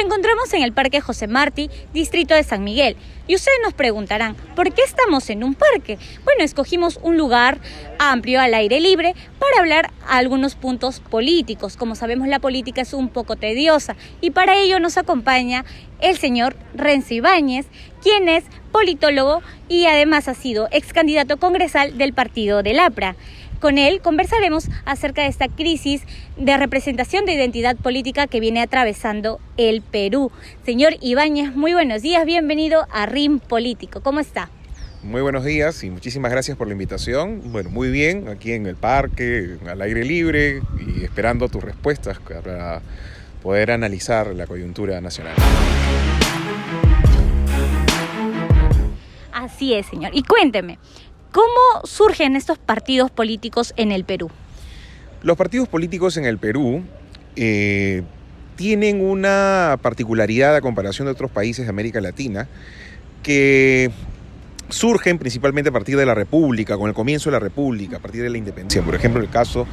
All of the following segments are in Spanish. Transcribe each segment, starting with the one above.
encontramos en el Parque José Martí, distrito de San Miguel. Y ustedes nos preguntarán, ¿por qué estamos en un parque? Bueno, escogimos un lugar amplio, al aire libre, para hablar a algunos puntos políticos. Como sabemos, la política es un poco tediosa y para ello nos acompaña el señor Renzo Ibáñez, quien es politólogo y además ha sido ex candidato congresal del partido del APRA. Con él conversaremos acerca de esta crisis de representación de identidad política que viene atravesando el Perú. Señor Ibáñez, muy buenos días, bienvenido a RIM Político. ¿Cómo está? Muy buenos días y muchísimas gracias por la invitación. Bueno, muy bien, aquí en el parque, al aire libre y esperando tus respuestas para poder analizar la coyuntura nacional. Así es, señor. Y cuénteme, ¿cómo surgen estos partidos políticos en el Perú? Los partidos políticos en el Perú tienen una particularidad a comparación de otros países de América Latina, que surgen principalmente a partir de la República, con el comienzo de la República, a partir de la independencia. Por ejemplo, el caso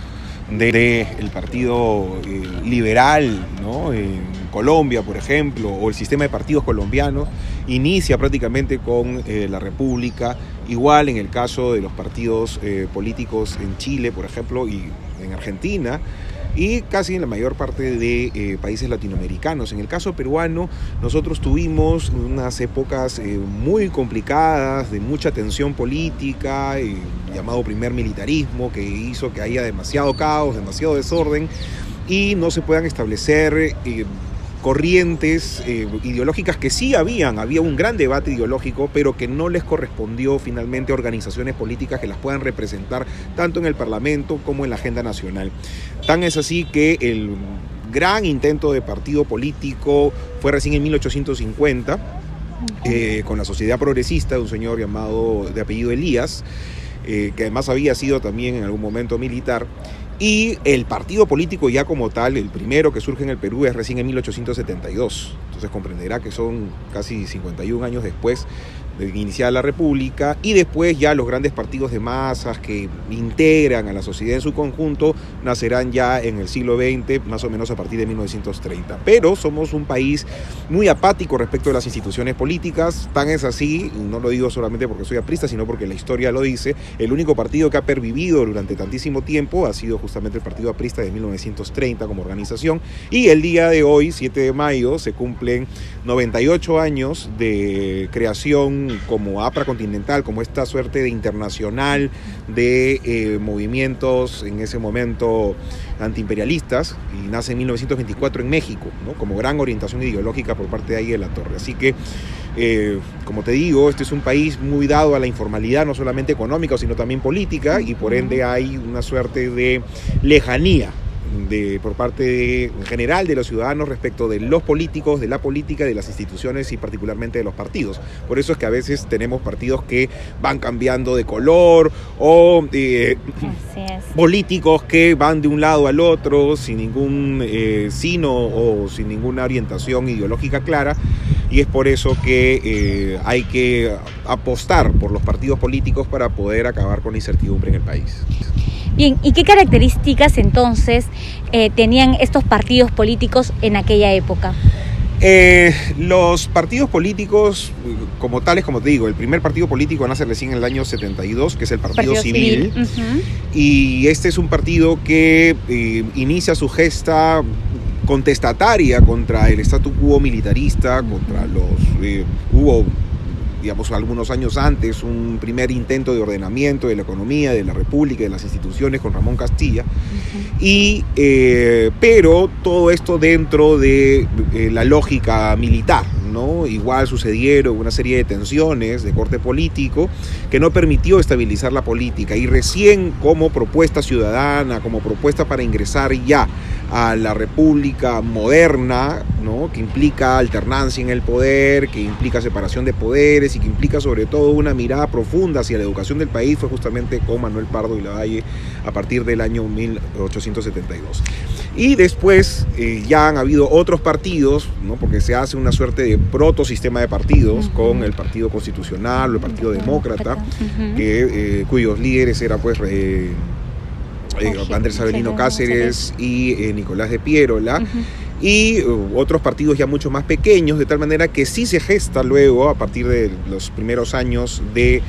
del Partido Liberal, ¿no?, en Colombia, por ejemplo, o el sistema de partidos colombianos, inicia prácticamente con la República. Igual en el caso de los partidos políticos en Chile, por ejemplo, y en Argentina, y casi en la mayor parte de países latinoamericanos. En el caso peruano, nosotros tuvimos unas épocas muy complicadas, de mucha tensión política, llamado primer militarismo, que hizo que haya demasiado caos, demasiado desorden, y no se puedan establecer corrientes ideológicas que sí había un gran debate ideológico, pero que no les correspondió finalmente a organizaciones políticas que las puedan representar tanto en el Parlamento como en la agenda nacional. Tan es así que el gran intento de partido político fue recién en 1850, con la Sociedad Progresista de un señor llamado de apellido Elías, que además había sido también en algún momento militar. Y el partido político ya como tal, el primero que surge en el Perú, es recién en 1872. Entonces comprenderá que son casi 51 años después de iniciar la República, y después ya los grandes partidos de masas que integran a la sociedad en su conjunto nacerán ya en el siglo XX, más o menos a partir de 1930. Pero somos un país muy apático respecto de las instituciones políticas. Tan es así, y no lo digo solamente porque soy aprista, sino porque la historia lo dice, el único partido que ha pervivido durante tantísimo tiempo ha sido justamente el Partido Aprista de 1930 como organización, y el día de hoy, 7 de mayo, se cumplen 98 años de creación como APRA Continental, como esta suerte de internacional de movimientos en ese momento antiimperialistas, y nace en 1924 en México, ¿no?, como gran orientación ideológica por parte de ahí de la Torre. Así que, como te digo, este es un país muy dado a la informalidad, no solamente económica, sino también política, y por ende hay una suerte de lejanía por parte en general de los ciudadanos respecto de los políticos, de la política, de las instituciones y particularmente de los partidos. Por eso es que a veces tenemos partidos que van cambiando de color, o políticos que van de un lado al otro sin ningún sino o sin ninguna orientación ideológica clara. Y es por eso que hay que apostar por los partidos políticos para poder acabar con la incertidumbre en el país. Bien, ¿y qué características entonces tenían estos partidos políticos en aquella época? Los partidos políticos como tales, como te digo, el primer partido político nace recién en el año 72, que es el Partido Civil. Y este es un partido que inicia su gesta contestataria contra el statu quo militarista, contra hubo, digamos, algunos años antes, un primer intento de ordenamiento de la economía, de la República, de las instituciones con Ramón Castilla, pero todo esto dentro de la lógica militar, ¿no? Igual sucedieron una serie de tensiones de corte político que no permitió estabilizar la política, y recién como propuesta ciudadana, como propuesta para ingresar ya a la república moderna, ¿no?, que implica alternancia en el poder, que implica separación de poderes y que implica sobre todo una mirada profunda hacia la educación del país, fue justamente con Manuel Pardo y Lavalle a partir del año 1872. Y después ya han habido otros partidos, ¿no?, porque se hace una suerte de protosistema de partidos con el Partido Constitucional o el Partido Demócrata, cuyos líderes eran pues Andrés Avelino Cáceres y Nicolás de Piérola. y otros partidos ya mucho más pequeños, de tal manera que sí se gesta luego, a partir de los primeros años del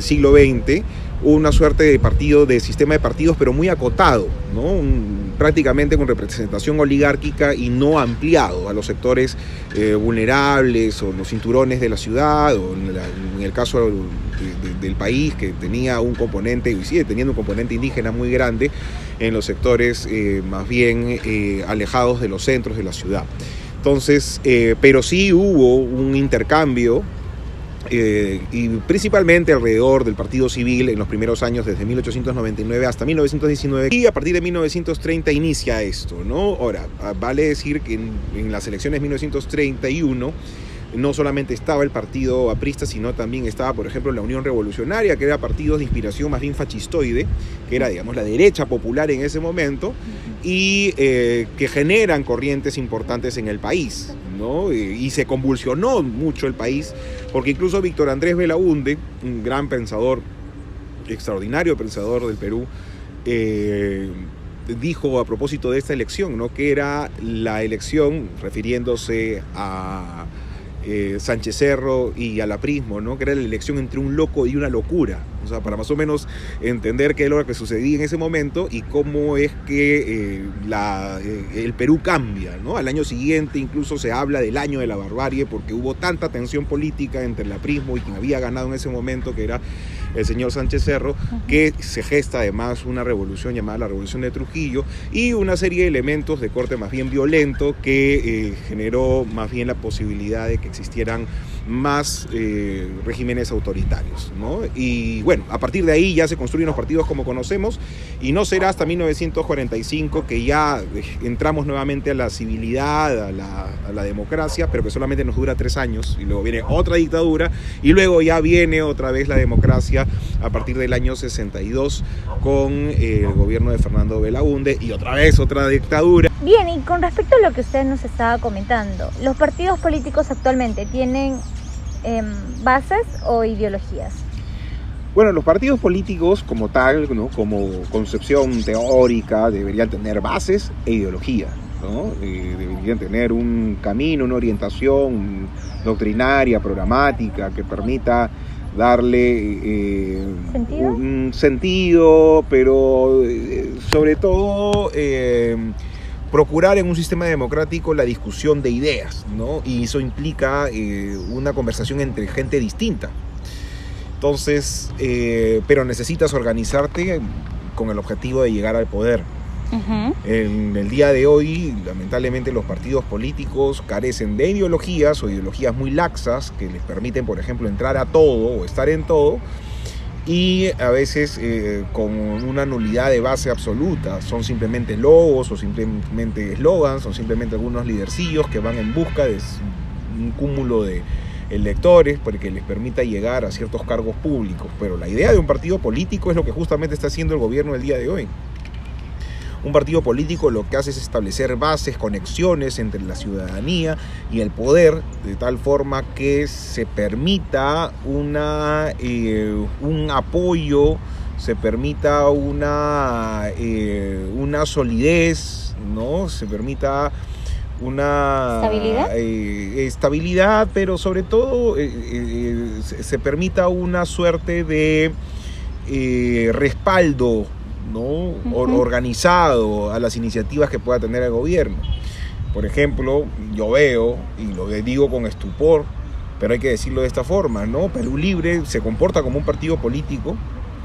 siglo XX, una suerte de partido, de sistema de partidos, pero muy acotado, ¿no? Prácticamente con representación oligárquica y no ampliado a los sectores vulnerables o los cinturones de la ciudad, o en el caso del país, que tenía un componente, y sigue teniendo un componente indígena muy grande, en los sectores más bien alejados de los centros de la ciudad. Entonces, pero sí hubo un intercambio, y principalmente alrededor del Partido Civil en los primeros años, desde 1899 hasta 1919, y a partir de 1930 inicia esto, ¿no? Ahora, vale decir que en las elecciones de 1931 no solamente estaba el partido aprista, sino también estaba, por ejemplo, la Unión Revolucionaria, que era partidos de inspiración más bien fascistoide, que era, digamos, la derecha popular en ese momento, y que generan corrientes importantes en el país, ¿no? Y se convulsionó mucho el país, porque incluso Víctor Andrés Belaúnde, un gran pensador, extraordinario pensador del Perú, dijo a propósito de esta elección, ¿no? Que era la elección, refiriéndose a Sánchez Cerro y al aprismo, ¿no? Que era la elección entre un loco y una locura, o sea, para más o menos entender qué es lo que sucedía en ese momento y cómo es que el Perú cambia, ¿no? Al año siguiente incluso se habla del año de la barbarie, porque hubo tanta tensión política entre el aprismo y quien había ganado en ese momento, que era el señor Sánchez Cerro, que se gesta además una revolución llamada la Revolución de Trujillo, y una serie de elementos de corte más bien violento que generó más bien la posibilidad de que existieran más regímenes autoritarios, ¿no? Y bueno, a partir de ahí ya se construyen los partidos como conocemos, y no será hasta 1945 que ya entramos nuevamente a la civilidad, a la democracia, pero que solamente nos dura 3 años, y luego viene otra dictadura, y luego ya viene otra vez la democracia a partir del año 62 con el gobierno de Fernando Belaúnde, y otra vez otra dictadura. Bien, y con respecto a lo que usted nos estaba comentando, ¿los partidos políticos actualmente tienen bases o ideologías? Bueno, los partidos políticos como tal, ¿no? Como concepción teórica, deberían tener bases e ideología, ¿no? Deberían tener un camino, una orientación doctrinaria, programática, que permita darle un sentido, pero sobre todo procurar en un sistema democrático la discusión de ideas, ¿no? Y eso implica una conversación entre gente distinta. Entonces, pero necesitas organizarte con el objetivo de llegar al poder. En el día de hoy, lamentablemente, los partidos políticos carecen de ideologías o ideologías muy laxas que les permiten, por ejemplo, entrar a todo o estar en todo, y a veces con una nulidad de base absoluta. Son simplemente logos o simplemente eslogans, o simplemente algunos lidercillos que van en busca de un cúmulo de electores porque les permita llegar a ciertos cargos públicos. Pero la idea de un partido político es lo que justamente está haciendo el gobierno el día de hoy. Un partido político lo que hace es establecer bases, conexiones entre la ciudadanía y el poder, de tal forma que se permita un apoyo, se permita una solidez, ¿no? Se permita una estabilidad, pero sobre todo se permita una suerte de respaldo, ¿no? Organizado a las iniciativas que pueda tener el gobierno. Por ejemplo, yo veo, y lo digo con estupor, pero hay que decirlo de esta forma, ¿no? Perú Libre se comporta como un partido político,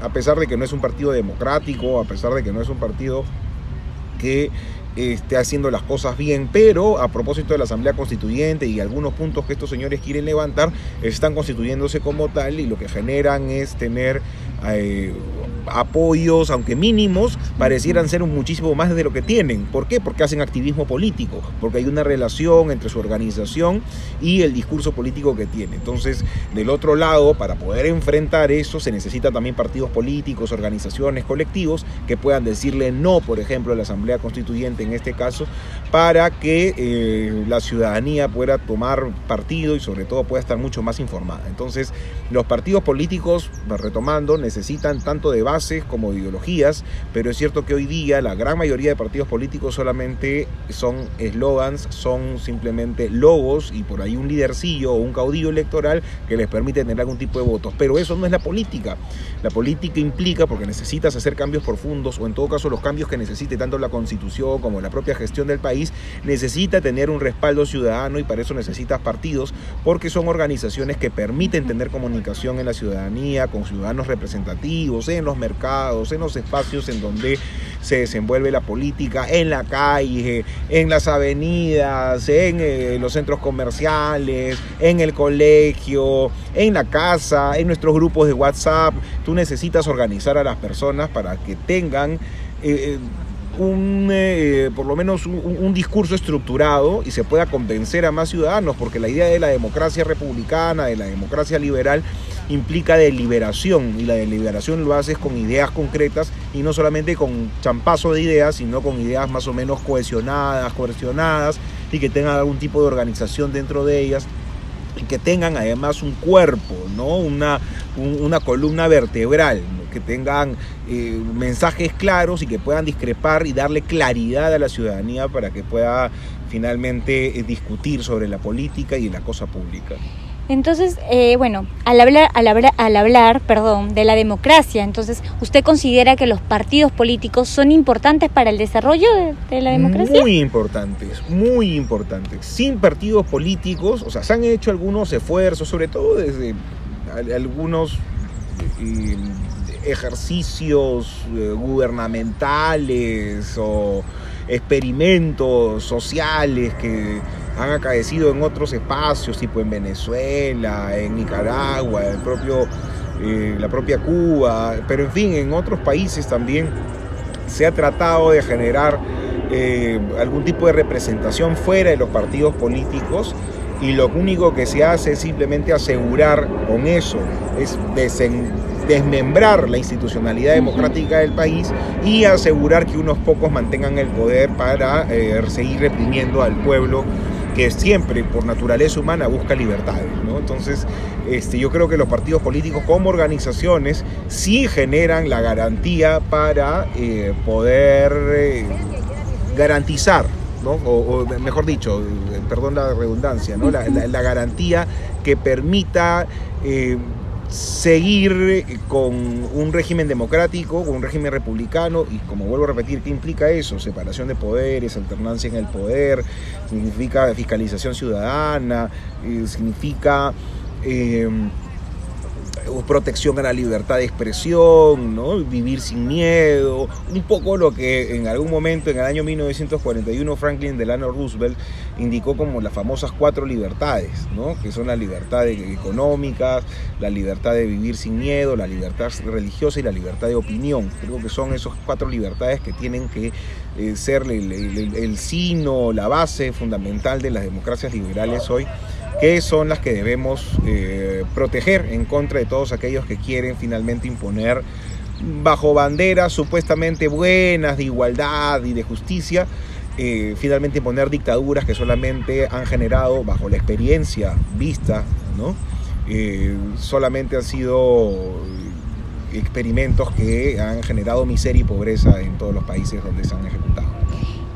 a pesar de que no es un partido democrático, a pesar de que no es un partido que esté haciendo las cosas bien, pero a propósito de la Asamblea Constituyente y algunos puntos que estos señores quieren levantar, están constituyéndose como tal, y lo que generan es tener apoyos, aunque mínimos, parecieran ser muchísimo más de lo que tienen. ¿Por qué? Porque hacen activismo político, porque hay una relación entre su organización y el discurso político que tiene. Entonces, del otro lado, para poder enfrentar eso, se necesita también partidos políticos, organizaciones, colectivos, que puedan decirle no, por ejemplo, a la Asamblea Constituyente en este caso, para que la ciudadanía pueda tomar partido y sobre todo pueda estar mucho más informada. Entonces, los partidos políticos, retomando, necesitan tanto de bases como de ideologías, pero es cierto que hoy día la gran mayoría de partidos políticos solamente son eslogans, son simplemente logos y por ahí un lidercillo o un caudillo electoral que les permite tener algún tipo de votos. Pero eso no es la política. La política implica, porque necesitas hacer cambios profundos, o en todo caso los cambios que necesite tanto la Constitución como la propia gestión del país, necesita tener un respaldo ciudadano, y para eso necesitas partidos, porque son organizaciones que permiten tener comunicación en la ciudadanía, con ciudadanos representativos, en los mercados, en los espacios en donde se desenvuelve la política, en la calle, en las avenidas, en los centros comerciales, en el colegio, en la casa, en nuestros grupos de WhatsApp. Tú necesitas organizar a las personas para que tengan por lo menos un discurso estructurado y se pueda convencer a más ciudadanos, porque la idea de la democracia republicana, de la democracia liberal, implica deliberación, y la deliberación lo haces con ideas concretas y no solamente con champazo de ideas, sino con ideas más o menos cohesionadas, coercionadas, y que tengan algún tipo de organización dentro de ellas, y que tengan además un cuerpo, ¿no? una columna vertebral, ¿no? Que tengan mensajes claros y que puedan discrepar y darle claridad a la ciudadanía para que pueda finalmente discutir sobre la política y la cosa pública. Entonces, al hablar de la democracia, entonces, ¿usted considera que los partidos políticos son importantes para el desarrollo de la democracia? Muy importantes, muy importantes. Sin partidos políticos, o sea, se han hecho algunos esfuerzos, sobre todo desde algunos ejercicios gubernamentales o experimentos sociales que han acaecido en otros espacios, tipo en Venezuela, en Nicaragua, la propia Cuba, pero en fin, en otros países también se ha tratado de generar algún tipo de representación fuera de los partidos políticos, y lo único que se hace es simplemente asegurar con eso, es desmembrar la institucionalidad democrática del país y asegurar que unos pocos mantengan el poder para seguir reprimiendo al pueblo, que siempre por naturaleza humana busca libertades, ¿no? Entonces, yo creo que los partidos políticos como organizaciones sí generan la garantía para poder garantizar, ¿no? O mejor dicho, perdón la redundancia, ¿no? La garantía que permita seguir con un régimen democrático, con un régimen republicano, y como vuelvo a repetir, ¿qué implica eso? Separación de poderes, alternancia en el poder, significa fiscalización ciudadana, significa protección a la libertad de expresión, ¿no? Vivir sin miedo, un poco lo que en algún momento en el año 1941 Franklin Delano Roosevelt indicó como las famosas 4 libertades, ¿no? Que son la libertad económica, la libertad de vivir sin miedo, la libertad religiosa y la libertad de opinión. Creo que son esas 4 libertades que tienen que ser el sino, la base fundamental de las democracias liberales hoy, que son las que debemos proteger en contra de todos aquellos que quieren finalmente imponer, bajo banderas supuestamente buenas de igualdad y de justicia, finalmente imponer dictaduras que solamente han generado, bajo la experiencia vista, ¿no? Solamente han sido experimentos que han generado miseria y pobreza en todos los países donde se han ejecutado.